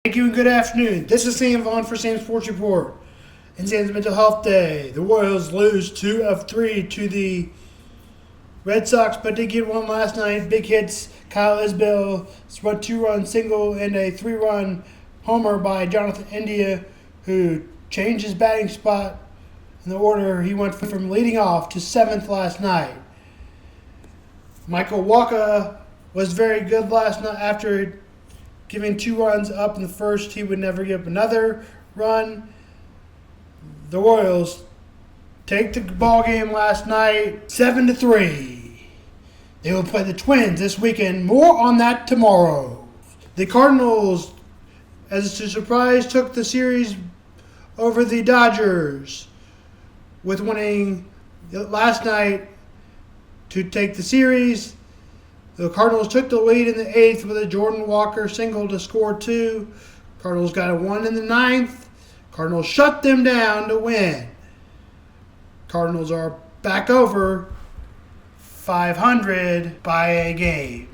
Thank you and good afternoon. This is Sam Vaughn for Sam's Sports Report. In Sam's Mental Health Day, the Royals lose 2 of 3 to the Red Sox, but did get one last night. Big hits. Kyle Isbell run 2-run single and a 3-run homer by Jonathan India, who changed his batting spot in the order. He went from leading off to 7th last night. Michael Wacha was very good last night after giving 2 runs up in the first. He would never give up another run. The Royals take the ball game last night 7-3. They will play the Twins this weekend. More on that tomorrow. The Cardinals, as a surprise, took the series over the Dodgers with winning last night to take the series. The Cardinals took the lead in the 8th with a Jordan Walker single to score 2. Cardinals got a 1 in the 9th. Cardinals shut them down to win. Cardinals are back over 500 by a game.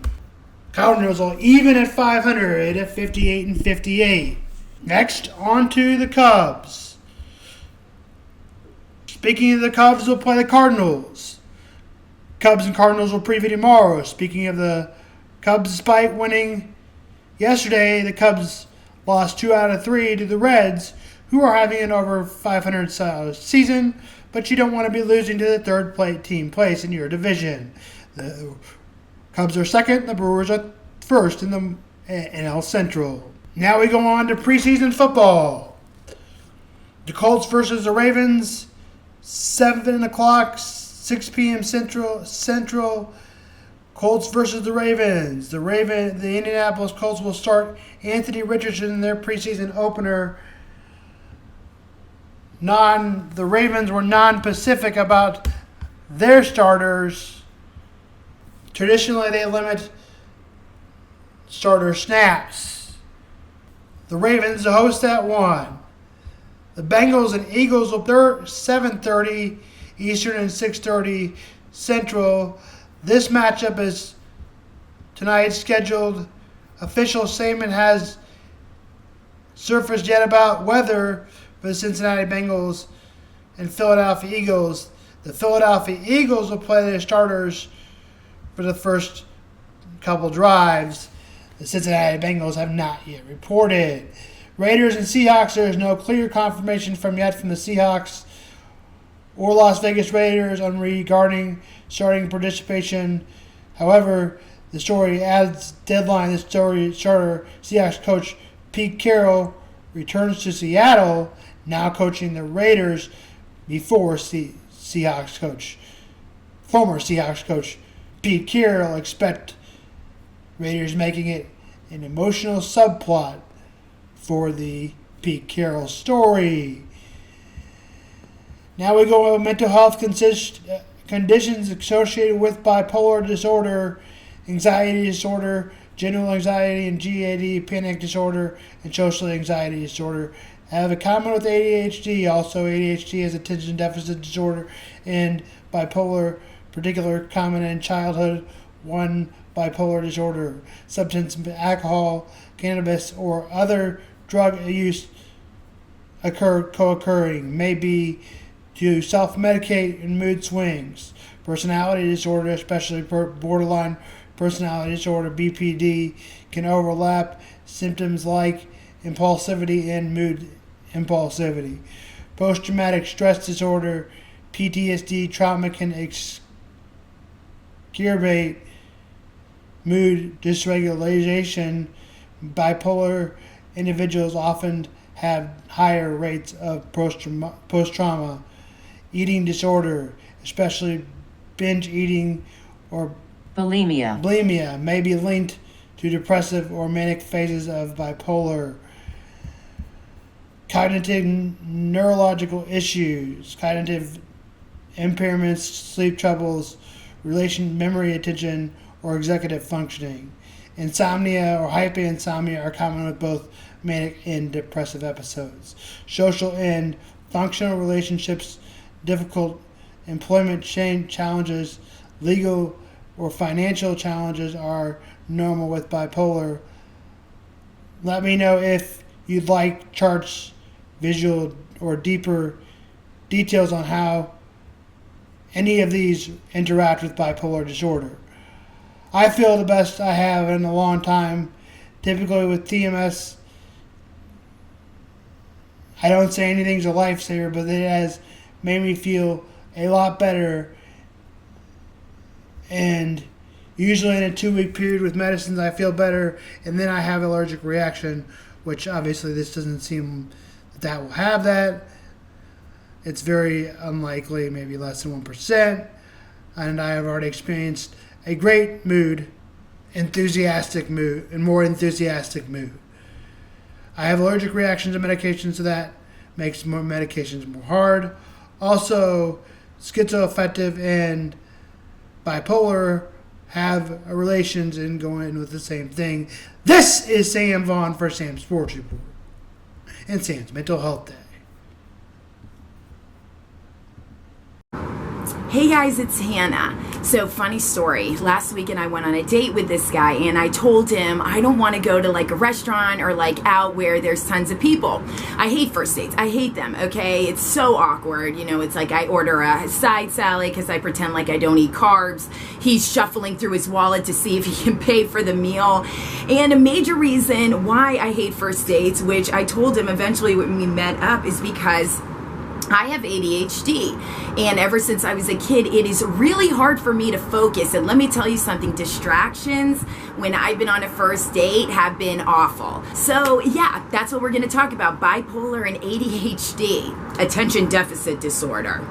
Cardinals are even at 500 at 58-58. Next, on to the Cubs. Speaking of the Cubs, will play the Cardinals. Cubs and Cardinals will preview tomorrow. Speaking of the Cubs, despite winning yesterday, the Cubs lost 2 out of 3 to the Reds, who are having an over 500 season, but you don't want to be losing to the third team place in your division. The Cubs are second, the Brewers are first in the NL Central. Now we go on to preseason football. The Colts versus the Ravens, 7 o'clock, 6 p.m. Central. Colts versus the Ravens. The Indianapolis Colts will start Anthony Richardson in their preseason opener. The Ravens were non-specific about their starters. Traditionally, they limit starter snaps. The Ravens host that one. The Bengals and Eagles will 7:30 Eastern and 6:30 Central. This matchup is tonight's scheduled. Official statement has surfaced yet about weather for the Cincinnati Bengals and Philadelphia Eagles. The Philadelphia Eagles will play their starters for the first couple drives. The Cincinnati Bengals have not yet reported. Raiders and Seahawks, there is no clear confirmation from the Seahawks or Las Vegas Raiders regarding starting participation. However, the story adds deadline. The starter Seahawks coach Pete Carroll returns to Seattle, now coaching the Raiders before former Seahawks coach Pete Carroll expect Raiders making it an emotional subplot for the Pete Carroll story. Now we go over mental health conditions associated with bipolar disorder, anxiety disorder, general anxiety and GAD, panic disorder, and social anxiety disorder. Have a common with ADHD. Also, ADHD has attention deficit disorder and bipolar, particular common in childhood. 1 bipolar disorder. Substance, alcohol, cannabis, or other drug use co-occurring may be to self-medicate and mood swings. Personality disorder, especially borderline personality disorder, BPD, can overlap symptoms like impulsivity and mood impulsivity. Post-traumatic stress disorder, PTSD, trauma can exacerbate mood dysregulation. Bipolar individuals often have higher rates of post-trauma. Eating disorder, especially binge eating or bulimia, may be linked to depressive or manic phases of bipolar. Cognitive neurological issues, cognitive impairments, sleep troubles, memory, attention, or executive functioning. Insomnia or hyperinsomnia are common with both manic and depressive episodes. Social and functional relationships, difficult employment challenges, legal or financial challenges are normal with bipolar. Let me know if you'd like charts, visual, or deeper details on how any of these interact with bipolar disorder. I feel the best I have in a long time. Typically with TMS, I don't say anything's a lifesaver, but it has made me feel a lot better. And usually in a 2-week period with medicines, I feel better, and then I have allergic reaction, which obviously this doesn't seem that will have that. It's very unlikely, maybe less than 1%. And I have already experienced a great mood, enthusiastic mood, and more enthusiastic mood. I have allergic reactions to medications, so that makes more medications more hard. Also, schizoaffective and bipolar have relations and go in with the same thing. This is Sam Vaughn for Sam's Sports Report and Sam's Mental Health Day. Hey guys, it's Hannah. So funny story. Last weekend I went on a date with this guy and I told him I don't want to go to like a restaurant or like out where there's tons of people. I hate first dates. I hate them, okay? It's so awkward. You know, it's like I order a side salad because I pretend like I don't eat carbs. He's shuffling through his wallet to see if he can pay for the meal. And a major reason why I hate first dates, which I told him eventually when we met up, is because I have ADHD, and ever since I was a kid, it is really hard for me to focus. And let me tell you something, distractions when I've been on a first date have been awful. So yeah, that's what we're going to talk about, bipolar and ADHD, attention deficit disorder.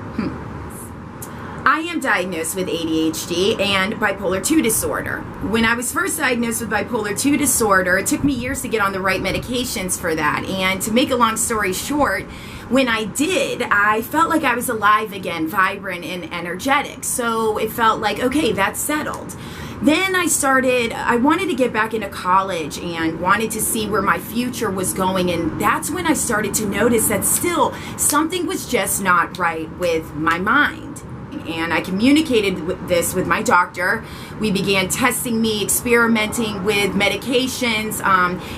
I am diagnosed with ADHD and bipolar 2 disorder. When I was first diagnosed with bipolar 2 disorder, it took me years to get on the right medications for that. And to make a long story short, when I did, I felt like I was alive again, vibrant and energetic. So it felt like, okay, that's settled. Then I wanted to get back into college and wanted to see where my future was going. And that's when I started to notice that still something was just not right with my mind. And I communicated this with my doctor. We began testing me, experimenting with medications,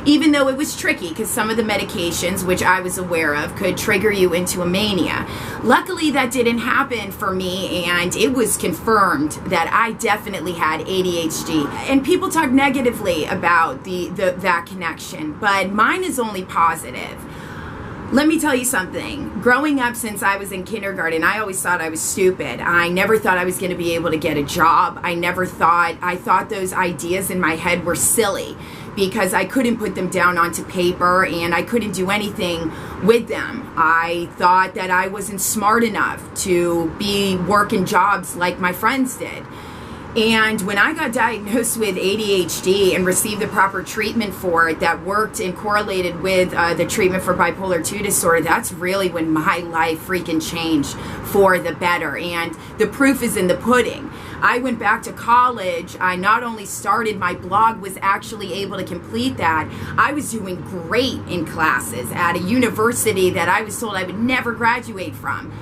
even though it was tricky because some of the medications, which I was aware of, could trigger you into a mania. Luckily, that didn't happen for me, and it was confirmed that I definitely had ADHD. And people talk negatively about that connection, but mine is only positive. Let me tell you something. Growing up since I was in kindergarten, I always thought I was stupid. I never thought I was going to be able to get a job. I thought those ideas in my head were silly because I couldn't put them down onto paper and I couldn't do anything with them. I thought that I wasn't smart enough to be working jobs like my friends did. And when I got diagnosed with ADHD and received the proper treatment for it that worked and correlated with the treatment for bipolar 2 disorder, that's really when my life freaking changed for the better. And the proof is in the pudding. I went back to college. I not only started my blog, was actually able to complete that. I was doing great in classes at a university that I was told I would never graduate from.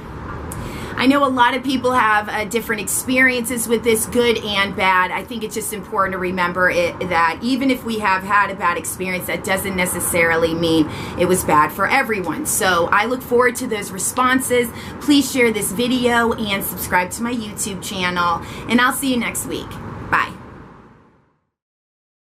I know a lot of people have different experiences with this, good and bad. I think it's just important to remember that even if we have had a bad experience, that doesn't necessarily mean it was bad for everyone. So I look forward to those responses. Please share this video and subscribe to my YouTube channel, and I'll see you next week. Bye.